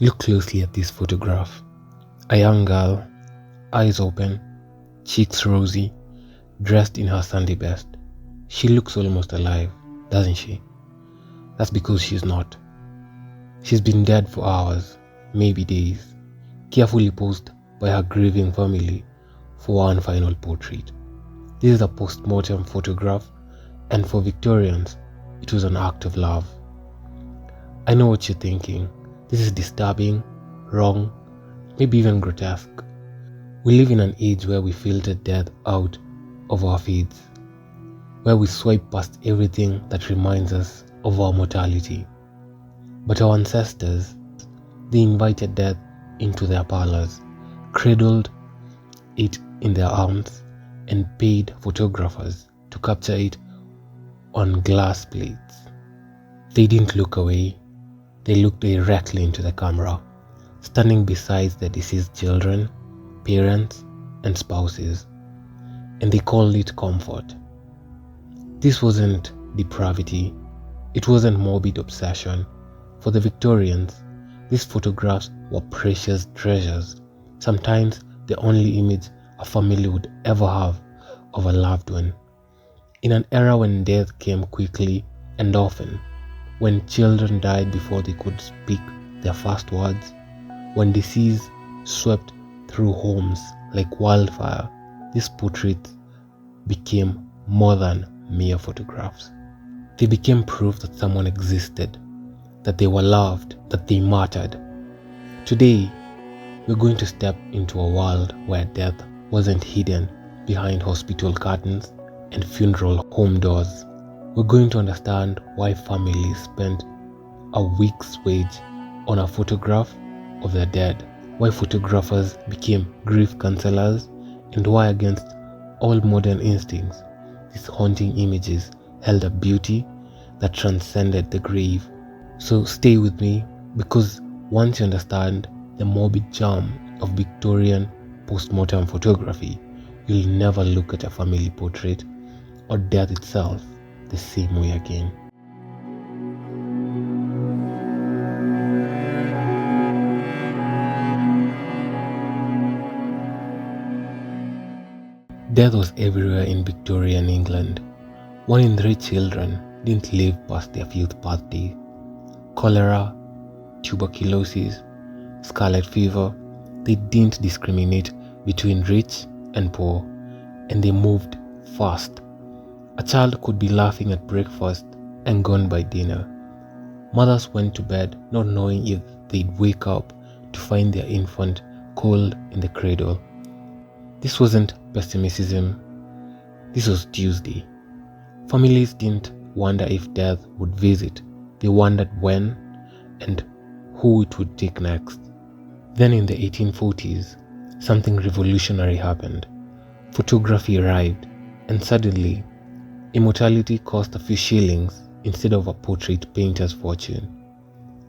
Look closely at this photograph. A young girl, eyes open, cheeks rosy, dressed in her Sunday best. She looks almost alive, doesn't she? That's because she's not. She's been dead for hours, maybe days, carefully posed by her grieving family for one final portrait. This is a post-mortem photograph, and for Victorians, it was an act of love. I know what you're thinking. This is disturbing, wrong, maybe even grotesque. We live in an age where we filter death out of our feeds, where we swipe past everything that reminds us of our mortality. But our ancestors, they invited death into their parlors, cradled it in their arms, and paid photographers to capture it on glass plates. They didn't look away. They looked directly into the camera, standing beside their deceased children, parents, and spouses, and they called it comfort. This wasn't depravity. It wasn't morbid obsession. For the Victorians, these photographs were precious treasures, sometimes the only image a family would ever have of a loved one. In an era when death came quickly and often, when children died before they could speak their first words, when disease swept through homes like wildfire, these portraits became more than mere photographs. They became proof that someone existed, that they were loved, that they mattered. Today, we're going to step into a world where death wasn't hidden behind hospital curtains and funeral home doors. We're going to understand why families spent a week's wage on a photograph of their dead, why photographers became grief counselors, and why, against all modern instincts, these haunting images held a beauty that transcended the grave. So stay with me, because once you understand the morbid charm of Victorian post-mortem photography, you'll never look at a family portrait or death itself the same way again. Death was everywhere in Victorian England. 1 in 3 children didn't live past their 5th birthday. Cholera, tuberculosis, scarlet fever, they didn't discriminate between rich and poor, and they moved fast. A child could be laughing at breakfast and gone by dinner. Mothers went to bed not knowing if they'd wake up to find their infant cold in the cradle. This wasn't pessimism. This was Tuesday. Families didn't wonder if death would visit. They wondered when and who it would take next. Then in the 1840s, something revolutionary happened. Photography arrived, and suddenly, immortality cost a few shillings instead of a portrait painter's fortune.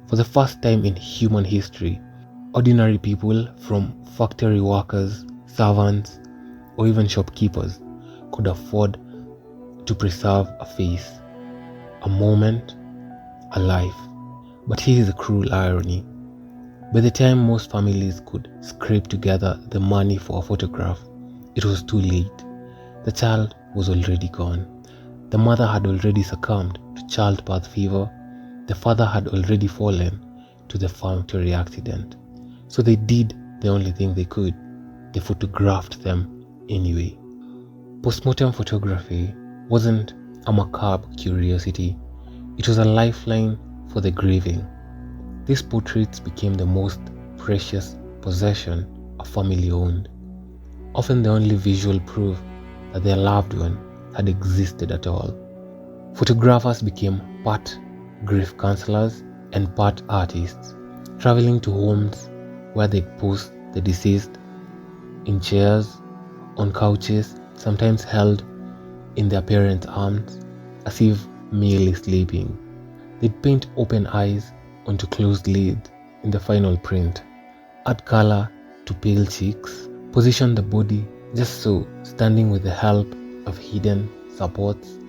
For the first time in human history, ordinary people, from factory workers, servants, or even shopkeepers, could afford to preserve a face, a moment, a life. But here is the cruel irony. By the time most families could scrape together the money for a photograph, it was too late. The child was already gone. The mother had already succumbed to childbirth fever. The father had already fallen to the factory accident. So they did the only thing they could. They photographed them anyway. Post-mortem photography wasn't a macabre curiosity. It was a lifeline for the grieving. These portraits became the most precious possession a family owned, often the only visual proof that their loved one had existed at all. Photographers became part grief counselors and part artists, traveling to homes where they'd pose the deceased in chairs, on couches, sometimes held in their parents' arms as if merely sleeping. They'd paint open eyes onto closed lids in the final print, add color to pale cheeks, position the body just so, standing with the help of hidden supports,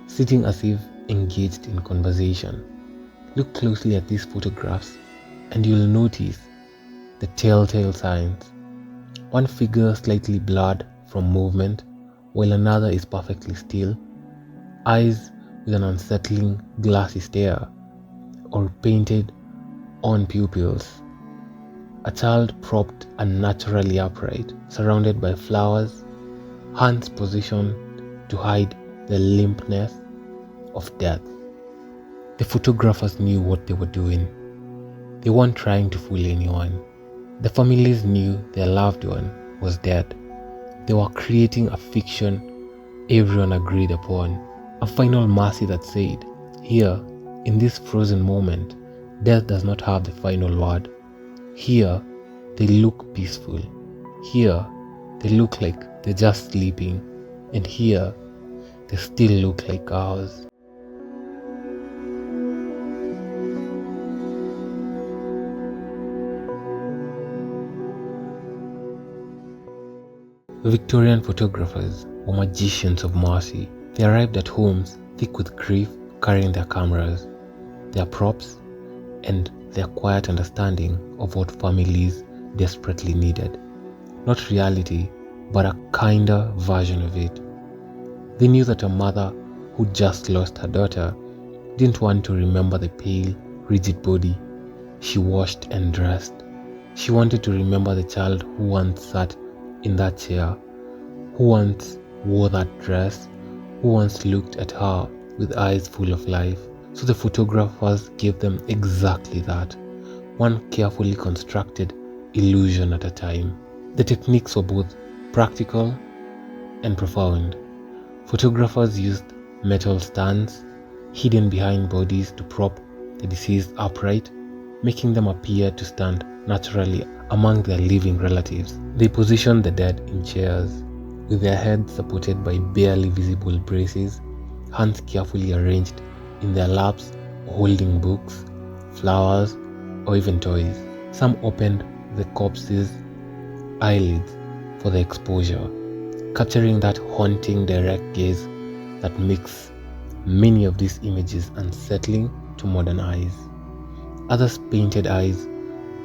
sitting as if engaged in conversation. Look closely at these photographs. and you'll notice the telltale signs. One figure slightly blurred from movement, while another is perfectly still, eyes with an unsettling glassy stare, or painted on pupils. A child propped unnaturally upright, surrounded by flowers, hands positioned to hide the limpness of death. The photographers knew what they were doing. They weren't trying to fool anyone. The families knew their loved one was dead. They were creating a fiction everyone agreed upon, a final mercy that said, here, in this frozen moment, death does not have the final word. Here, they look peaceful. Here, they look like they're just sleeping. And here, they still look like ours. Victorian photographers were magicians of mercy. They arrived at homes thick with grief, carrying their cameras, their props, and their quiet understanding of what families desperately needed. Not reality, but a kinder version of it. They knew that a mother who just lost her daughter didn't want to remember the pale, rigid body she washed and dressed. She wanted to remember the child who once sat in that chair, who once wore that dress, who once looked at her with eyes full of life. So the photographers gave them exactly that, one carefully constructed illusion at a time. The techniques were both practical and profound. Photographers used metal stands hidden behind bodies to prop the deceased upright, making them appear to stand naturally among their living relatives. They positioned the dead in chairs, with their heads supported by barely visible braces, hands carefully arranged in their laps, holding books, flowers, or even toys. Some opened the corpse's eyelids for the exposure, capturing that haunting direct gaze that makes many of these images unsettling to modern eyes. Others painted eyes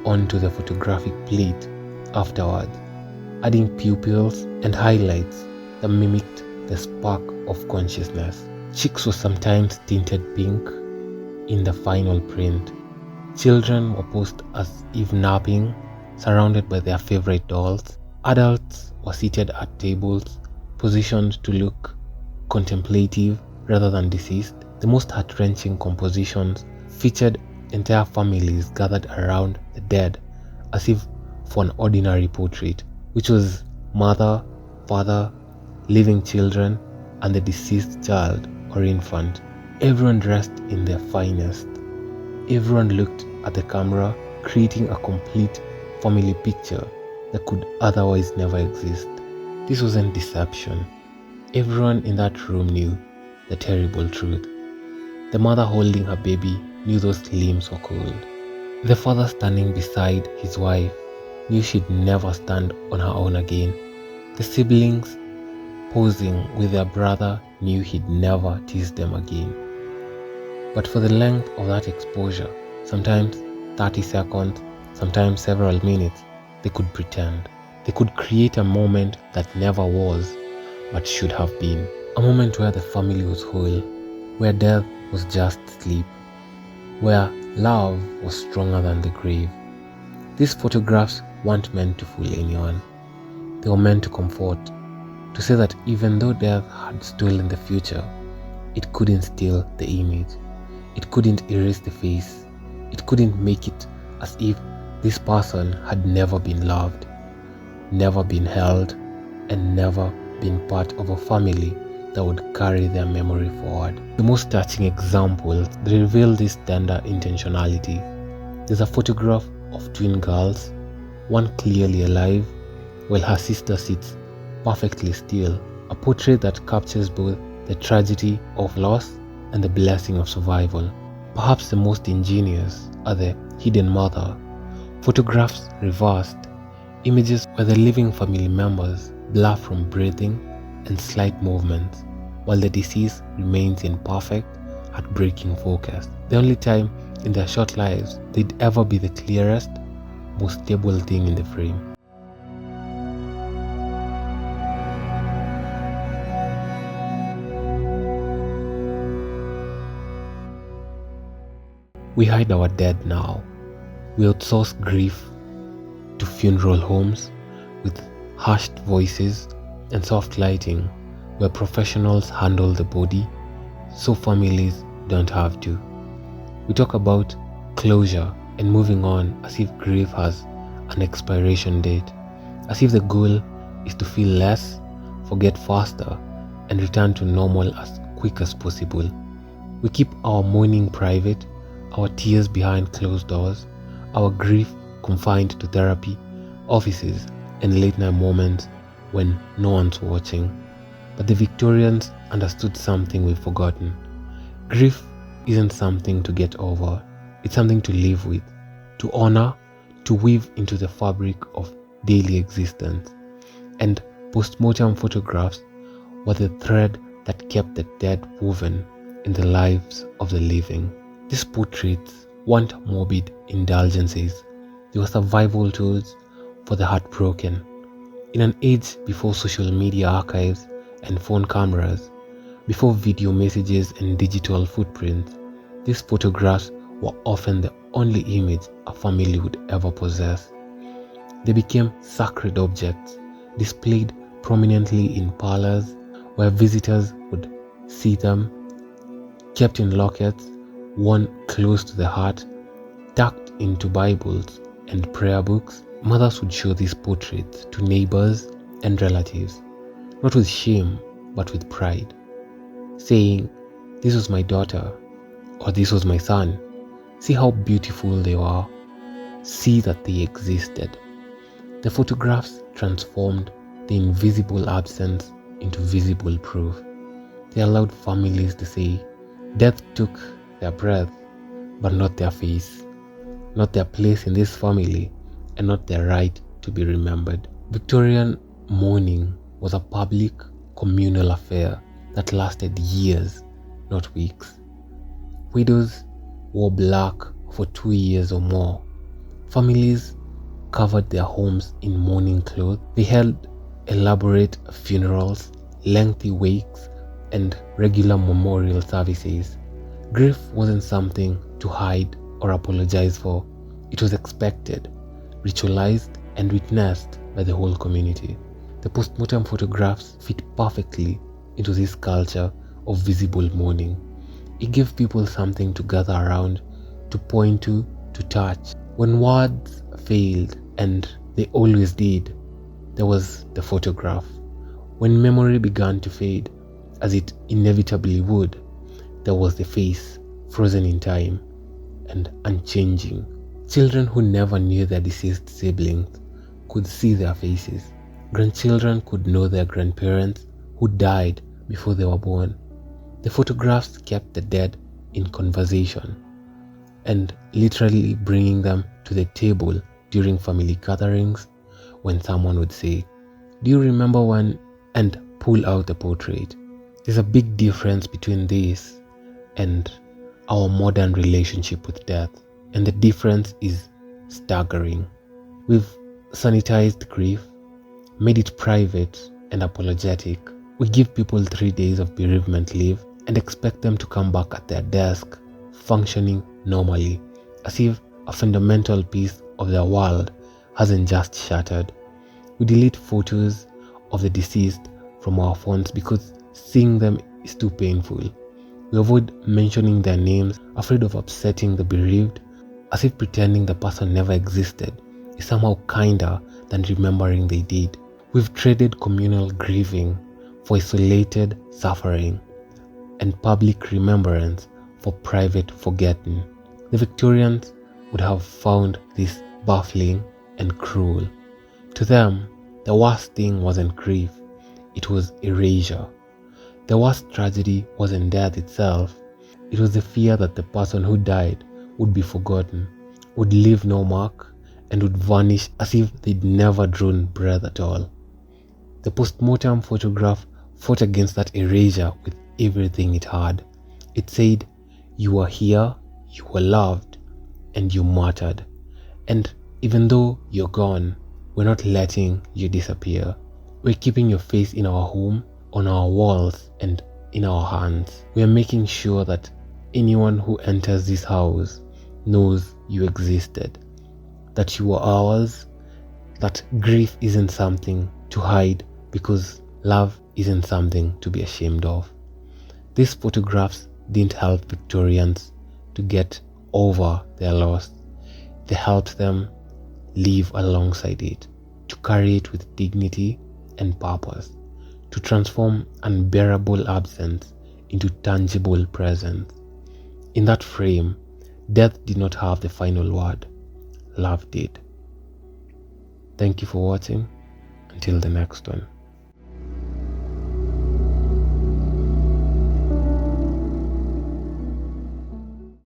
onto the photographic plate afterwards, adding pupils and highlights that mimicked the spark of consciousness. Cheeks were sometimes tinted pink in the final print. Children were posed as if napping, surrounded by their favorite dolls. Adults were seated at tables, positioned to look contemplative rather than deceased. The most heart-wrenching compositions featured entire families gathered around the dead as if for an ordinary portrait, which was mother, father, living children, and the deceased child or infant. Everyone dressed in their finest. Everyone looked at the camera, creating a complete family picture that could otherwise never exist. This wasn't deception. Everyone in that room knew the terrible truth. The mother holding her baby knew those limbs were cold. The father standing beside his wife knew she'd never stand on her own again. The siblings posing with their brother knew he'd never tease them again. But for the length of that exposure, sometimes 30 seconds, sometimes several minutes, they could pretend. They could create a moment that never was, but should have been. A moment where the family was whole, where death was just sleep, where love was stronger than the grave. These photographs weren't meant to fool anyone. They were meant to comfort, to say that even though death had stolen the future, it couldn't steal the image. It couldn't erase the face. It couldn't make it as if this person had never been loved, never been held, and never been part of a family that would carry their memory forward. The most touching examples that reveal this tender intentionality. There's a photograph of twin girls, one clearly alive, while her sister sits perfectly still, a portrait that captures both the tragedy of loss and the blessing of survival. Perhaps the most ingenious are the hidden mother, photographs reversed, images where the living family members blur from breathing and slight movements, while the deceased remains in perfect, heartbreaking focus. The only time in their short lives, they'd ever be the clearest, most stable thing in the frame. We hide our dead now. We outsource grief to funeral homes with hushed voices and soft lighting, where professionals handle the body so families don't have to. We talk about closure and moving on as if grief has an expiration date, as if the goal is to feel less, forget faster, and return to normal as quick as possible. We keep our mourning private, our tears behind closed doors, our grief confined to therapy, offices, and late-night moments when no one's watching. But the Victorians understood something we've forgotten. Grief isn't something to get over. It's something to live with, to honor, to weave into the fabric of daily existence. And post-mortem photographs were the thread that kept the dead woven in the lives of the living. These portraits weren't morbid indulgences. They were survival tools for the heartbroken. In an age before social media archives and phone cameras, before video messages and digital footprints, these photographs were often the only image a family would ever possess. They became sacred objects, displayed prominently in parlors where visitors would see them, kept in lockets, worn close to the heart, tucked into Bibles and prayer books. Mothers would show these portraits to neighbors and relatives, not with shame, but with pride, saying, "This was my daughter," or "This was my son. See how beautiful they were. See that they existed." The photographs transformed the invisible absence into visible proof. They allowed families to say, death took their breath, but not their face, not their place in this family, and not their right to be remembered. Victorian mourning was a public, communal affair that lasted years, not weeks. Widows wore black for 2 years or more. Families covered their homes in mourning clothes. They held elaborate funerals, lengthy wakes, and regular memorial services. Grief wasn't something to hide or apologize for. It was expected, ritualized, and witnessed by the whole community. The post-mortem photographs fit perfectly into this culture of visible mourning. It gave people something to gather around, to point to touch. When words failed, and they always did, there was the photograph. When memory began to fade, as it inevitably would, there was the face, frozen in time and unchanging. Children who never knew their deceased siblings could see their faces. Grandchildren could know their grandparents who died before they were born. The photographs kept the dead in conversation and literally bringing them to the table during family gatherings when someone would say, "Do you remember when?" and pull out the portrait. There's a big difference between this and our modern relationship with death, and the difference is staggering. We've sanitized grief, made it private and apologetic. We give people 3 days of bereavement leave and expect them to come back at their desk, functioning normally, as if a fundamental piece of their world hasn't just shattered. We delete photos of the deceased from our phones because seeing them is too painful. We avoid mentioning their names, afraid of upsetting the bereaved, as if pretending the person never existed is somehow kinder than remembering they did. We've traded communal grieving for isolated suffering and public remembrance for private forgetting. The Victorians would have found this baffling and cruel. To them, the worst thing wasn't grief, it was erasure. The worst tragedy wasn't death itself, it was the fear that the person who died would be forgotten, would leave no mark, and would vanish as if they'd never drawn breath at all. The post-mortem photograph fought against that erasure with everything it had. It said, "You are here, you were loved, and you mattered. And even though you're gone, we're not letting you disappear. We're keeping your face in our home, on our walls, and in our hands. We're making sure that anyone who enters this house knows you existed, that you were ours, that grief isn't something to hide because love isn't something to be ashamed of. These photographs didn't help Victorians to get over their loss. They helped them live alongside it, to carry it with dignity and purpose, to transform unbearable absence into tangible presence. In that frame, death did not have the final word. Love did. Thank you for watching. Until the next one.